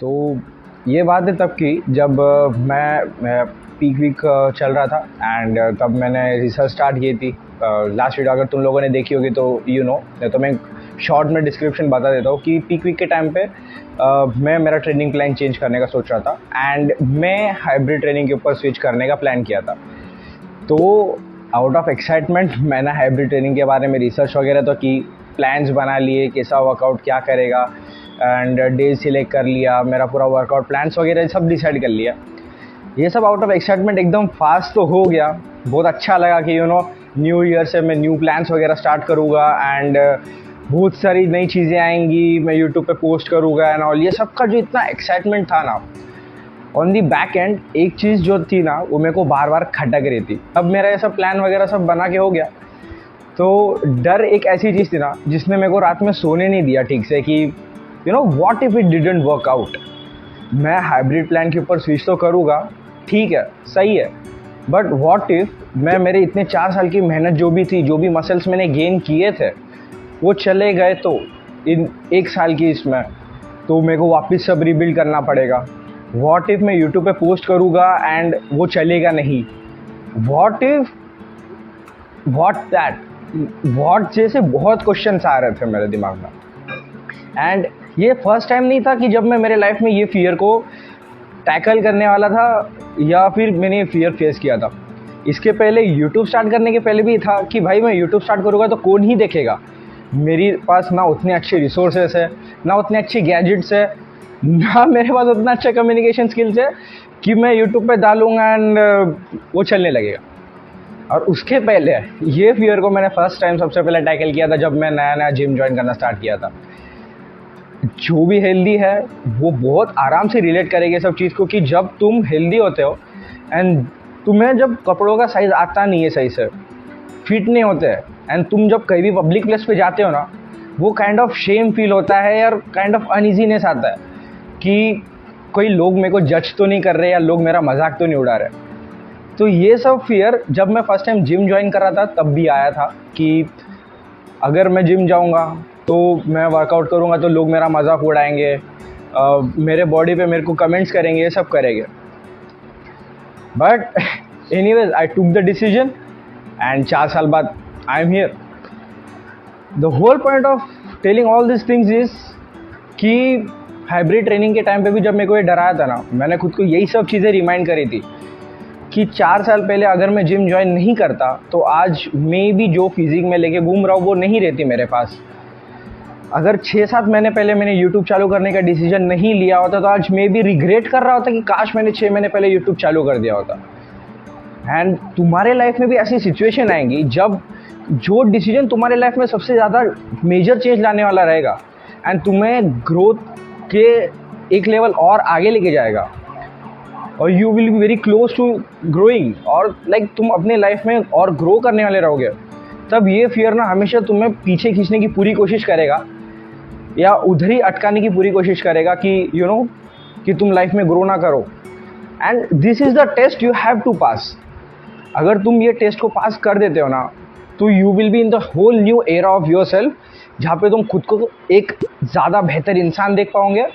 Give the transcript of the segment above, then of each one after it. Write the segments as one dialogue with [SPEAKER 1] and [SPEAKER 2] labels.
[SPEAKER 1] तो ये बात है तब की जब मैं पीक वीक चल रहा था एंड तब मैंने रिसर्च स्टार्ट की थी। लास्ट वीडियो अगर तुम लोगों ने देखी होगी तो नहीं तो मैं शॉर्ट में डिस्क्रिप्शन बता देता हूँ कि पीक वीक के टाइम पे मैं मेरा ट्रेनिंग प्लान चेंज करने का सोच रहा था एंड मैं हाइब्रिड ट्रेनिंग के ऊपर स्विच करने का प्लान किया था। तो आउट ऑफ एक्साइटमेंट मैंने हाइब्रिड ट्रेनिंग के बारे में रिसर्च वगैरह तो की, प्लान्स बना लिए, कैसा वर्कआउट क्या करेगा एंड डेज सिलेक्ट कर लिया, मेरा पूरा वर्कआउट प्लान्स वगैरह सब डिसाइड कर लिया। ये सब आउट ऑफ एक्साइटमेंट एकदम फास्ट तो हो गया। बहुत अच्छा लगा कि न्यू ईयर से मैं न्यू प्लान्स वगैरह स्टार्ट करूँगा एंड बहुत सारी नई चीज़ें आएंगी, मैं यूट्यूब पे पोस्ट करूँगा एंड ऑल। ये सब का जो इतना एक्साइटमेंट था ना, ऑन दी बैक एंड एक चीज़ जो थी ना वो मेरे को बार बार खटक रही थी। अब मेरा ये सब प्लान वगैरह सब बना के हो गया, तो डर एक ऐसी चीज़ थी ना जिसने मेरे को रात में सोने नहीं दिया ठीक से कि what if it didn't work out. मैं हाइब्रिड प्लान के ऊपर स्विच तो करूँगा, ठीक है, सही है, बट व्हाट इफ़ मैं मेरे इतने 4 साल की मेहनत जो भी थी, जो भी मसल्स मैंने गेन किए थे वो चले गए तो इन 1 साल की इसमें, तो मेरे को वापस सब रिबिल्ड करना पड़ेगा। व्हाट इफ़ मैं यूट्यूब पे पोस्ट करूँगा एंड वो चलेगा नहीं। What if what that what जैसे बहुत क्वेश्चंस आ रहे थे मेरे दिमाग में। एंड ये फर्स्ट टाइम नहीं था कि जब मैं मेरे लाइफ में ये फियर को टैकल करने वाला था या फिर मैंने ये फियर फेस किया था। इसके पहले यूट्यूब स्टार्ट करने के पहले भी था कि भाई मैं यूट्यूब स्टार्ट करूँगा तो कौन ही देखेगा। मेरे पास ना उतने अच्छे रिसोर्सेस है, ना उतने अच्छे गैजेट्स है, ना मेरे पास उतना अच्छा कम्युनिकेशन स्किल्स है कि मैं यूट्यूब पे डालूँगा एंड वो चलने लगेगा। और उसके पहले ये फियर को मैंने फर्स्ट टाइम सबसे पहले टैकल किया था जब मैं नया नया जिम ज्वाइन करना स्टार्ट किया था। जो भी हेल्दी है वो बहुत आराम से रिलेट करेंगे सब चीज़ को कि जब तुम हेल्दी होते हो एंड तुम्हें जब कपड़ों का साइज़ आता नहीं है, सही से फिट नहीं होते हैं एंड तुम जब कहीं भी पब्लिक प्लेस पे जाते हो ना, वो काइंड ऑफ शेम फील होता है यार, काइंड ऑफ अनइजीनेस आता है कि कोई लोग मेरे को जज तो नहीं कर रहे या लोग मेरा मजाक तो नहीं उड़ा रहे। तो ये सब फियर जब मैं फर्स्ट टाइम जिम ज्वाइन कर रहा था तब भी आया था कि अगर मैं जिम जाऊंगा तो मैं वर्कआउट करूंगा तो लोग मेरा मजाक उड़ाएंगे, मेरे बॉडी पे मेरे को कमेंट्स करेंगे, ये सब करेंगे। But anyways I took the decision and 4 साल बाद I am here. The whole point of telling all this things is कि हाइब्रिड ट्रेनिंग के टाइम पे भी जब मेरे को ये डराया था ना, मैंने खुद को यही सब चीज़ें रिमाइंड करी थी कि 4 साल पहले अगर मैं जिम ज्वाइन नहीं करता तो आज मे भी जो फिजिक में लेके घूम रहा हूँ वो नहीं रहती मेरे पास। अगर 6-7 महीने पहले मैंने यूट्यूब चालू करने का डिसीजन नहीं लिया होता तो आज मे भी रिग्रेट कर रहा होता कि काश मैंने 6 महीने पहले यूट्यूब चालू कर दिया होता। एंड तुम्हारे लाइफ में भी ऐसी सिचुएशन आएंगी जब जो डिसीजन तुम्हारे लाइफ में सबसे ज़्यादा मेजर चेंज लाने वाला रहेगा एंड तुम्हें ग्रोथ के एक लेवल और आगे लेके जाएगा और you will be very close to growing और लाइक तुम अपने लाइफ में और ग्रो करने वाले रहोगे, तब ये फियर ना हमेशा तुम्हें पीछे खींचने की पूरी कोशिश करेगा या उधर ही अटकाने की पूरी कोशिश करेगा कि कि तुम लाइफ में ग्रो ना करो। And this is the test you have to pass. अगर तुम ये टेस्ट को पास कर देते हो ना तो you will be in the whole new era of yourself, जहाँ पे तुम खुद को एक ज़्यादा बेहतर इंसान देख पाओगे,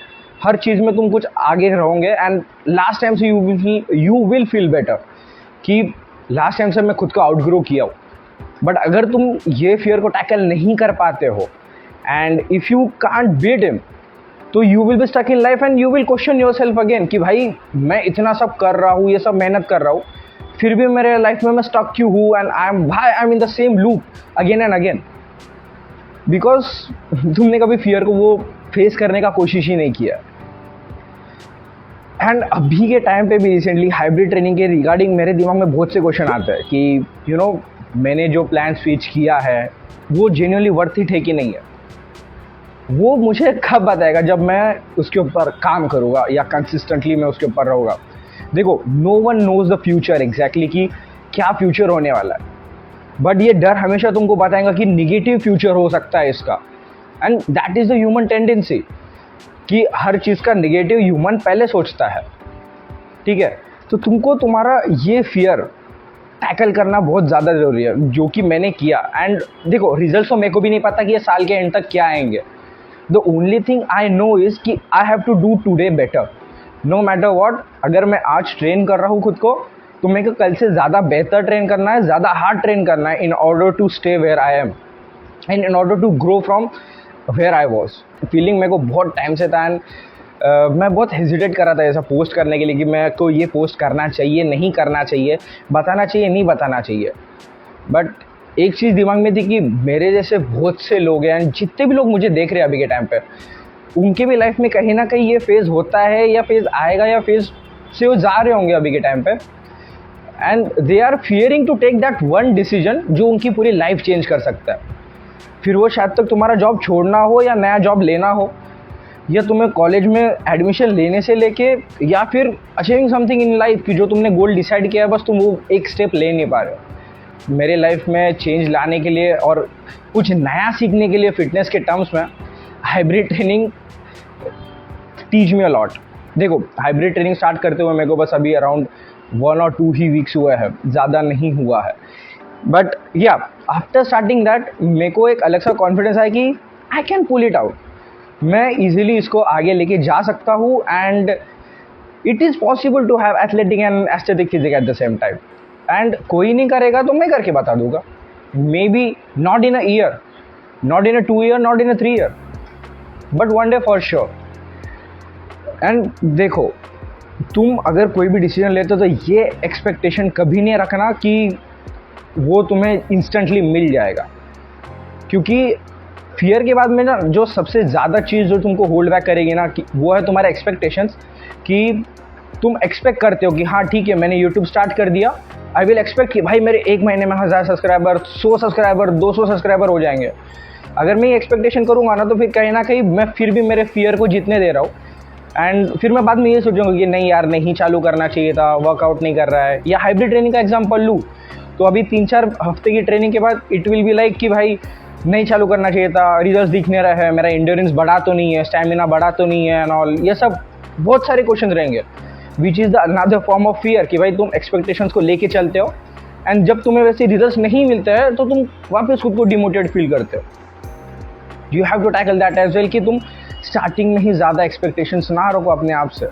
[SPEAKER 1] हर चीज़ में तुम कुछ आगे रहोगे एंड लास्ट टाइम से यू विल फील बेटर कि लास्ट टाइम से मैं खुद को आउटग्रो किया हूँ। बट अगर तुम ये फियर को टैकल नहीं कर पाते हो and if you can't beat him तो you will be stuck in life and you will question yourself again कि भाई मैं इतना सब कर रहा हूँ, ये सब मेहनत कर रहा हूँ, फिर भी मेरे लाइफ में मैं स्टक क्यों हूँ and I am in the same loop again and again, because तुमने कभी फियर को वो फेस करने का कोशिश ही नहीं किया। एंड अभी के टाइम पे भी रिसेंटली हाइब्रिड ट्रेनिंग के रिगार्डिंग मेरे दिमाग में बहुत से क्वेश्चन आते हैं कि मैंने जो प्लान स्विच किया है वो जेन्युइनली वर्थ इट है कि नहीं है। वो मुझे कब बताएगा जब मैं उसके ऊपर काम करूँगा या कंसिस्टेंटली मैं उसके ऊपर रहूँगा। देखो, no one knows the future exactly कि क्या फ्यूचर होने वाला है, बट ये डर हमेशा तुमको बताएगा कि निगेटिव फ्यूचर हो सकता है इसका। And that is the human tendency कि हर चीज़ का निगेटिव ह्यूमन पहले सोचता है, ठीक है। तो तुमको तुम्हारा ये फियर टैकल करना बहुत ज़्यादा ज़रूरी है, जो कि मैंने किया। एंड देखो, रिजल्ट तो मेरे को भी नहीं पता कि ये साल के एंड तक क्या आएंगे, the only thing I know is कि I have to do today better, no matter what. अगर मैं आज ट्रेन कर रहा हूँ खुद को, तो मेरे को कल से ज़्यादा बेहतर ट्रेन करना है, ज़्यादा हार्ड ट्रेन करना है, in order to stay where I am and in order to grow from where I was. Feeling मेरे को बहुत टाइम से था, एंड मैं बहुत हेजिटेट कर रहा था ऐसा पोस्ट करने के लिए कि मेरे को ये पोस्ट करना चाहिए, नहीं करना चाहिए, बताना चाहिए, नहीं बताना चाहिए। बट एक चीज़ दिमाग में थी कि मेरे जैसे बहुत से लोग हैं, जितने भी लोग मुझे देख रहे हैं अभी के टाइम पे, उनके भी लाइफ में कहीं ना कहीं ये फेज़ होता है, या फेज़ आएगा, या फेज़ से वो जा रहे होंगे अभी के टाइम पे, and they are fearing to take that one decision जो उनकी पूरी लाइफ चेंज कर सकता है। फिर वो शायद तक तुम्हारा जॉब छोड़ना हो या नया जॉब लेना हो, या तुम्हें कॉलेज में एडमिशन लेने से लेके, या फिर अचीविंग समथिंग इन लाइफ की जो तुमने गोल डिसाइड किया है, बस तुम वो एक स्टेप ले नहीं पा रहे हो। मेरे लाइफ में चेंज लाने के लिए और कुछ नया सीखने के लिए फिटनेस के टर्म्स में hybrid training teach me a lot. देखो, हाइब्रिड ट्रेनिंग स्टार्ट करते हुए मेरे को बस अभी अराउंड 1 और 2 ही वीक्स हुआ है, ज़्यादा नहीं हुआ है। बट या आफ्टर स्टार्टिंग दैट मेरे को एक अलग सा कॉन्फिडेंस आया कि I can pull it out, मैं इजीली इसको आगे लेके जा सकता हूँ, and it is possible to have athletic and aesthetic physique at the same time. And कोई नहीं करेगा तो मैं करके बता दूंगा, maybe not in a ईयर, नॉट इन अ 2 year, not in a 3 year, but one day for sure. And देखो, तुम अगर कोई भी डिसीजन लेते हो तो ये एक्सपेक्टेशन कभी नहीं रखना कि वो तुम्हें इंस्टेंटली मिल जाएगा, क्योंकि फियर के बाद में ना जो सबसे ज़्यादा चीज़ जो तुमको होल्ड बैक करेगी ना, कि वो है तुम्हारे एक्सपेक्टेशंस। कि तुम एक्सपेक्ट करते हो कि हाँ ठीक है, मैंने यूट्यूब स्टार्ट कर दिया, आई विल एक्सपेक्ट कि भाई मेरे 1 महीने में 1000 सब्सक्राइबर, 100 सब्सक्राइबर, 200 सब्सक्राइबर हो जाएंगे। अगर मैं ये एक्सपेक्टेशन करूँगा ना, तो फिर कहीं ना कहीं मैं फिर भी मेरे फियर को जीतने दे रहा हूँ, एंड फिर मैं बाद में ये सोचूंगा कि नहीं यार, नहीं चालू करना चाहिए था, वर्कआउट नहीं कर रहा है। या हाइब्रिड ट्रेनिंग का एग्जांपल लूँ, तो अभी 3-4 हफ्ते की ट्रेनिंग के बाद इट विल बी लाइक कि भाई नहीं चालू करना चाहिए था, रिजल्ट दिख नहीं रहा है, मेरा एंड्योरेंस बढ़ा तो नहीं है, स्टैमिना बढ़ा तो नहीं है, एंड ऑल ये सब बहुत सारे क्वेश्चन रहेंगे, which is the another form of fear. कि भाई तुम एक्सपेक्टेशंस को लेके चलते हो, एंड जब तुम्हें वैसे रिजल्ट नहीं मिलते हैं तो तुम वापस खुद को डिमोटिवेट फील करते हो। You have to tackle that as well कि तुम स्टार्टिंग में ही ज़्यादा एक्सपेक्टेशंस ना रखो अपने आप से।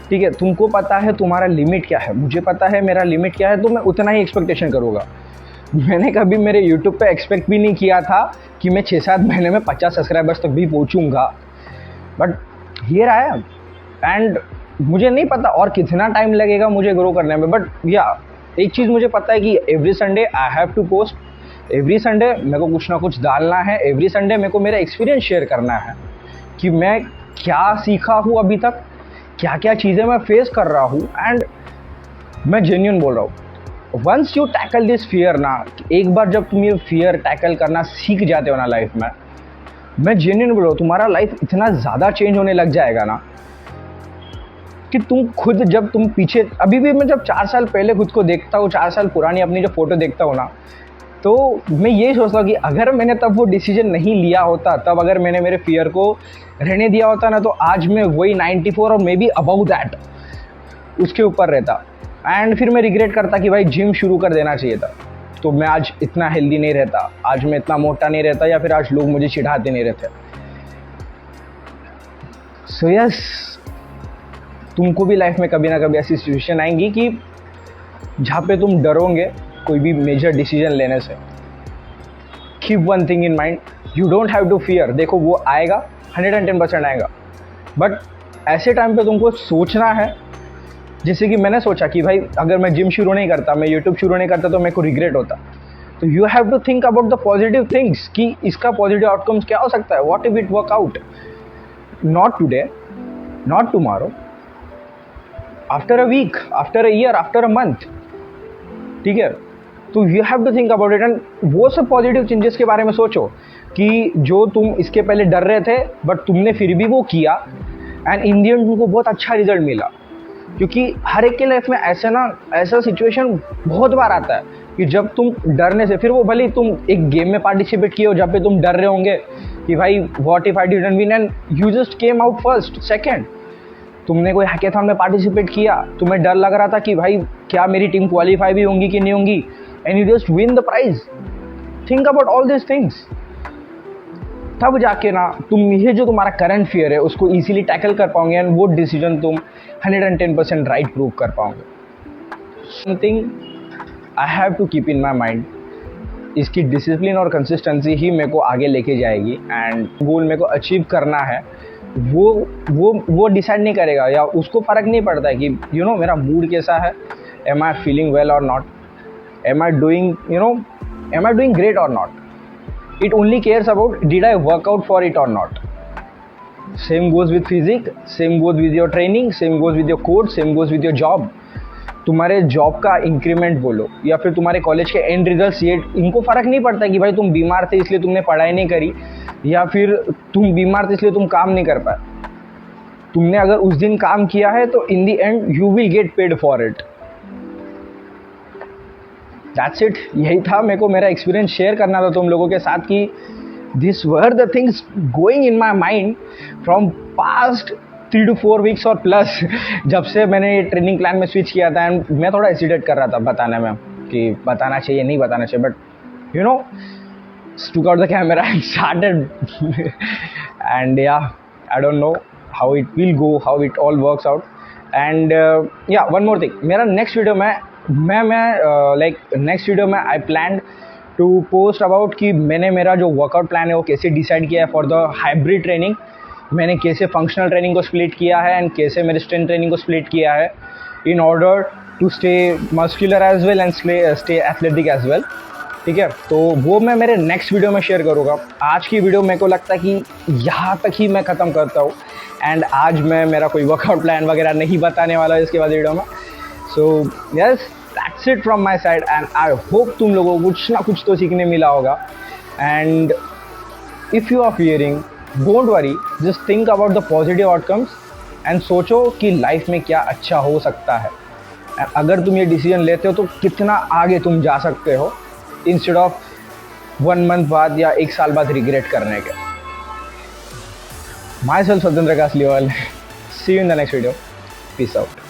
[SPEAKER 1] ठीक है, तुमको पता है तुम्हारा लिमिट क्या है, मुझे पता है मेरा लिमिट क्या है, तो मैं उतना ही एक्सपेक्टेशन करूँगा। मैंने कभी मेरे यूट्यूब पे एक्सपेक्ट भी नहीं किया था कि मैं 6-7 महीने में 50 सब्सक्राइबर्स तक भी पहुँचूँगा, but here I am. And मुझे नहीं पता और कितना टाइम लगेगा मुझे ग्रो करने में, बट या एक चीज़ मुझे पता है कि every Sunday I have to post, every Sunday मेरे को कुछ ना कुछ डालना है, एवरी संडे मेरे को मेरा एक्सपीरियंस शेयर करना है कि मैं क्या सीखा हूँ अभी तक, क्या क्या चीज़ें मैं फेस कर रहा हूँ। एंड मैं जेन्युइन बोल रहा हूँ, once you tackle this fear ना, एक बार जब तुम ये फियर टैकल करना सीख जाते हो ना लाइफ में, मैं जेन्युइन बोल रहा हूँ, तुम्हारा लाइफ इतना ज़्यादा चेंज होने लग जाएगा ना कि तुम खुद, जब तुम पीछे, अभी भी मैं जब 4 साल पहले खुद को देखता हूँ, 4 साल पुरानी अपनी जो फोटो देखता हूँ ना, तो मैं ये सोचता हूँ कि अगर मैंने तब वो डिसीजन नहीं लिया होता, तब अगर मैंने मेरे फियर को रहने दिया होता ना, तो आज मैं वही 94 और मे बी अबाउ दैट उसके ऊपर रहता। एंड फिर मैं रिग्रेट करता कि भाई जिम शुरू कर देना चाहिए था, तो मैं आज इतना हेल्दी नहीं रहता, आज मैं इतना मोटा नहीं रहता, या फिर आज लोग मुझे चिढ़ाते नहीं रहते। सो यस, तुमको भी लाइफ में कभी ना कभी ऐसी सिचुएशन आएंगी कि जहाँ पे तुम डरोगे कोई भी मेजर डिसीजन लेने से। Keep one thing in mind, you don't have to fear. देखो वो आएगा, 110% आएगा, बट ऐसे टाइम पे तुमको सोचना है, जैसे कि मैंने सोचा कि भाई अगर मैं जिम शुरू नहीं करता, मैं यूट्यूब शुरू नहीं करता, तो मेरे को रिग्रेट होता। तो you have to think about the positive things कि इसका पॉजिटिव आउटकम्स क्या हो सकता है, what if it work out, not today, not tomorrow, after a week, after a year, after a month. ठीक है, तो you have to think about it, and वो सब पॉजिटिव चेंजेस के बारे में सोचो कि जो तुम इसके पहले डर रहे थे बट तुमने फिर भी वो किया, एंड इन द एंड तुमको बहुत अच्छा रिजल्ट मिला। क्योंकि हर एक के लाइफ में ऐसा सिचुएशन बहुत बार आता है कि जब तुम डरने से, फिर वो भले तुम एक गेम में पार्टिसिपेट किए हो जब पे तुम डर रहे होंगे कि भाई what if I didn't win, and you just came out first, second. तुमने कोई हैकेथॉन में पार्टिसिपेट किया, तुम्हें डर लग रहा था कि भाई क्या मेरी टीम क्वालिफाई भी होंगी कि नहीं होंगी, and you just win the prize. Think about all this things. तब जाके ना तुम ये जो तुम्हारा करंट फियर है उसको इजीली टैकल कर पाओगे एंड वो डिसीजन तुम 110% राइट प्रूव कर पाओगे. Something I have to keep in my mind, इसकी डिसिप्लिन और कंसिस्टेंसी ही मेरे को आगे लेके जाएगी एंड गोल मेरे को अचीव करना है वो डिसाइड नहीं करेगा या उसको फ़र्क नहीं पड़ता है कि यू नो मेरा मूड कैसा है, एम आई फीलिंग वेल और not, am I doing great और not. It only cares about did I work out for it or not. Same goes with physics, same goes with your training, same goes with your code, same goes with your job. तुम्हारे job का increment बोलो या फिर तुम्हारे college के and results, ये इनको फ़र्क नहीं पड़ता कि भाई तुम बीमार थे इसलिए तुमने पढ़ाई नहीं करी या फिर तुम बीमार थे इसलिए तुम काम नहीं कर पाए. तुमने अगर उस दिन काम किया है तो in the end you will get paid for it. That's it. यही था, मेरे को मेरा एक्सपीरियंस शेयर करना था तुम लोगों के साथ कि this were the things going in my mind from past 3 to 4 weeks और प्लस, जब से मैंने ये ट्रेनिंग प्लान में स्विच किया था. एंड मैं थोड़ा हेसिटेट कर रहा था बताने में कि बताना चाहिए नहीं बताना चाहिए, but you know took out the camera and started and yeah, I don't know how it will go, how it all works out. And yeah, one more thing, मेरा नेक्स्ट वीडियो में नेक्स्ट वीडियो में I plan to post about कि मैंने मेरा जो workout plan है वो कैसे डिसाइड किया है फॉर द हाइब्रिड ट्रेनिंग. मैंने कैसे फंक्शनल ट्रेनिंग को स्प्लिट किया है एंड कैसे मेरे स्ट्रेंथ ट्रेनिंग को स्प्लिट किया है in order to stay muscular as well and stay athletic as well. ठीक है, तो वो मैं मेरे नेक्स्ट वीडियो में शेयर करूँगा. आज की वीडियो मेरे को लगता है कि यहाँ तक ही मैं ख़त्म करता हूँ एंड आज मैं मेरा कोई वर्कआउट प्लान वगैरह नहीं बताने वाला इसके बाद वीडियो में. So yes, that's it from my side and I hope तुम लोगों को कुछ ना कुछ तो सीखने मिला होगा. And if you are fearing, don't worry, just think about the positive outcomes and सोचो कि लाइफ में क्या अच्छा हो सकता है. अगर तुम ये डिसीजन लेते हो तो कितना आगे तुम जा सकते हो इंस्टेड ऑफ 1 मंथ बाद या 1 साल बाद रिग्रेट करने के. माई सेल्फ स्वतंत्र का असली वाल. See you in the next video. Peace out.